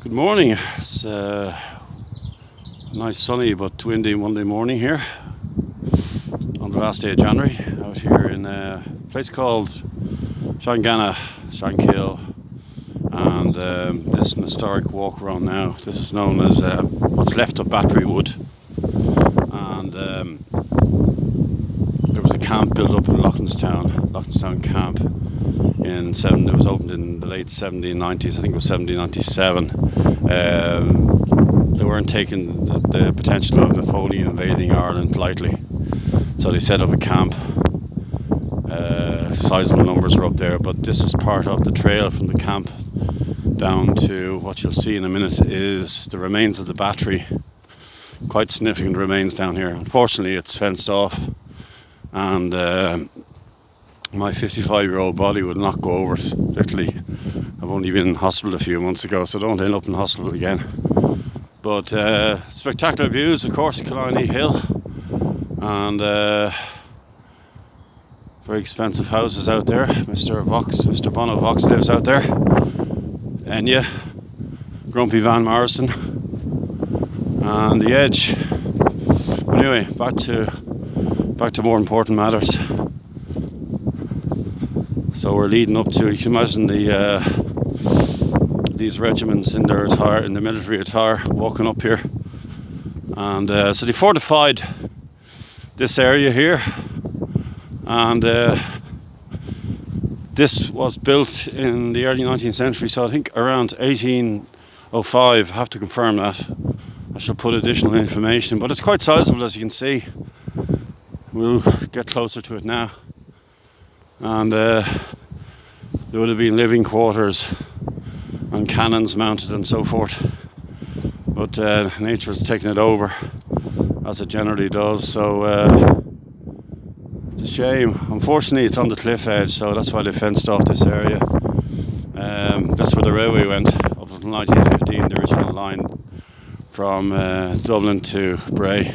Good morning. It's a nice sunny but windy Monday morning here on the last day of January out here in a place called Shangana, Shankill, and this is an historic walk around now. This is known as what's left of Battery Wood, and there was a camp built up in Louglinstown camp. It was opened in the late 1790s. I think it was 1797. They weren't taking the potential of Napoleon invading Ireland lightly, so they set up a camp. Sizable numbers were up there, but this is part of the trail from the camp down to what you'll see in a minute is the remains of the battery. Quite significant remains down here. Unfortunately, it's fenced off, and my 55-year-old body would not go over it. Literally, I've only been in hospital a few months ago, so don't end up in hospital again. But spectacular views, of course, Killiney Hill, and very expensive houses out there. Mr. Bono Vox lives out there. Enya, Grumpy Van Morrison, and the Edge. But anyway, back to more important matters. So we're leading up to, you can imagine these regiments in their attire, in the military attire, walking up here. And so they fortified this area here. And this was built in the early 19th century, so I think around 1805. I have to confirm that. I shall put additional information, but it's quite sizable, as you can see. We'll get closer to it now. And there would have been living quarters and cannons mounted and so forth, but nature has taken it over, as it generally does, so it's a shame. Unfortunately, it's on the cliff edge, so that's why they fenced off this area. That's where the railway went up until 1915, the original line from Dublin to Bray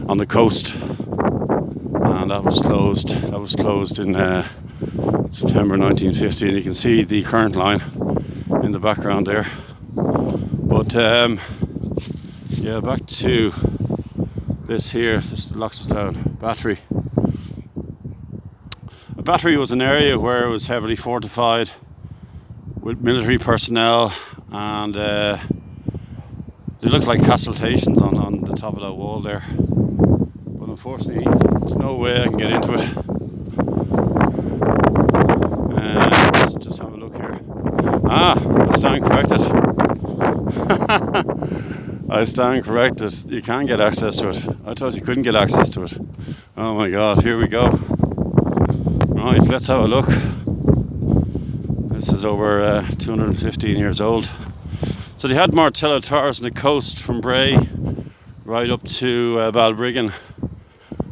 on the coast. And that was closed. That was closed in September 1950, and you can see the current line in the background there. But yeah, back to this here. This is the Louglinstown Battery. A battery was an area where it was heavily fortified with military personnel, and they look like castletations on the top of that wall there. But unfortunately, there's no way I can get into it. Let's just have a look here. I stand corrected. I stand corrected. You can get access to it. I thought you couldn't get access to it. Oh my God, here we go. Right, let's have a look. This is over 215 years old. So they had Martello towers on the coast from Bray right up to Balbriggan,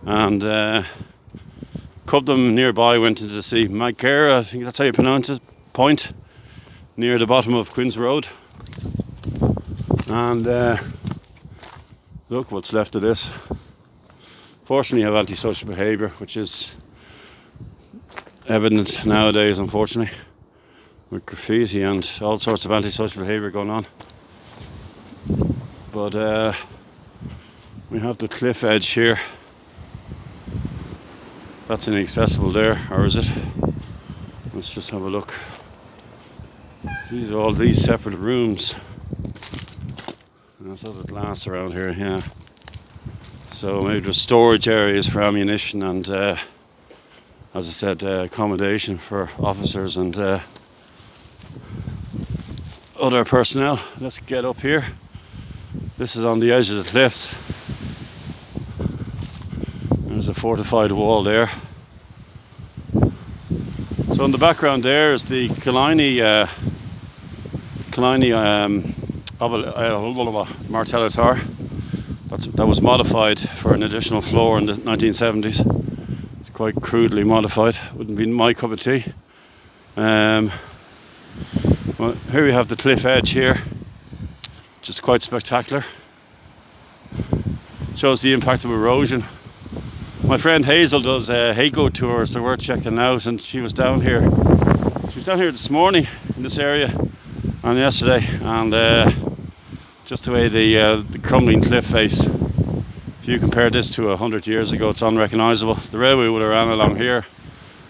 and Cubdom nearby went into the sea. Magera, I think that's how you pronounce it, point near the bottom of Queen's Road. And look what's left of this. Fortunately, you have antisocial behaviour, which is evident nowadays, unfortunately, with graffiti and all sorts of antisocial behaviour going on. But we have the cliff edge here. That's inaccessible there, or is it? Let's just have a look. These are all these separate rooms. There's other glass around here, yeah. So maybe there's storage areas for ammunition and, as I said, accommodation for officers and other personnel. Let's get up here. This is on the edge of the cliffs. There's a fortified wall there. So in the background there is the Killiney Martello tower. That was modified for an additional floor in the 1970s. It's quite crudely modified. Wouldn't be my cup of tea. Well, here we have the cliff edge here, which is quite spectacular. Shows the impact of erosion. My friend Hazel does Haygo tours, they're worth checking out, and she was down here. She was down here this morning in this area, and yesterday, and just the way the crumbling cliff face. If you compare this to 100 years ago, it's unrecognisable. The railway would have ran along here,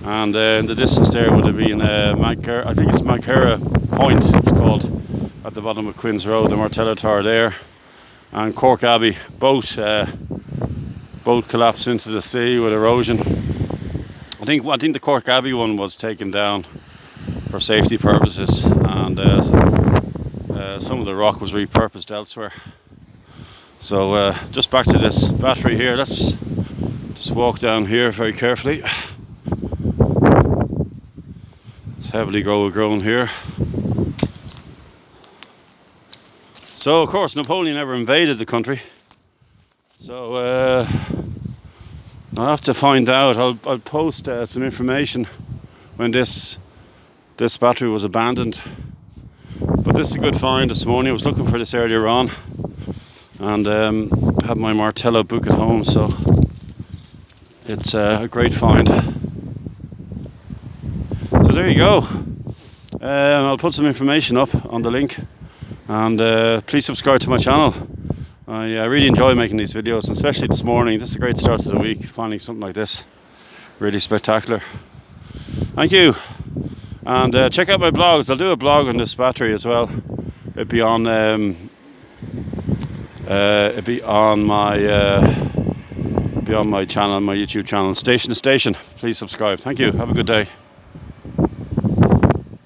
and in the distance there would have been I think it's Maghera Point, it's called, at the bottom of Quinns Road, the Martello Tower there, and Cork Abbey. Both collapsed into the sea with erosion. I think the Cork Abbey one was taken down for safety purposes, and some of the rock was repurposed elsewhere. So just back to this battery here. Let's just walk down here very carefully. It's heavily grown here. So of course Napoleon never invaded the country. So I'll have to find out. I'll post some information when this battery was abandoned. But this is a good find this morning. I was looking for this earlier on, and have my Martello book at home, so it's a great find. So there you go. I'll put some information up on the link, and please subscribe to my channel. I really enjoy making these videos, and especially this morning. This is a great start to the week, finding something like this. Really spectacular. Thank you. And check out my blogs. I'll do a blog on this battery as well. It'd be on my channel, my YouTube channel, Station to Station. Please subscribe. Thank you. Have a good day.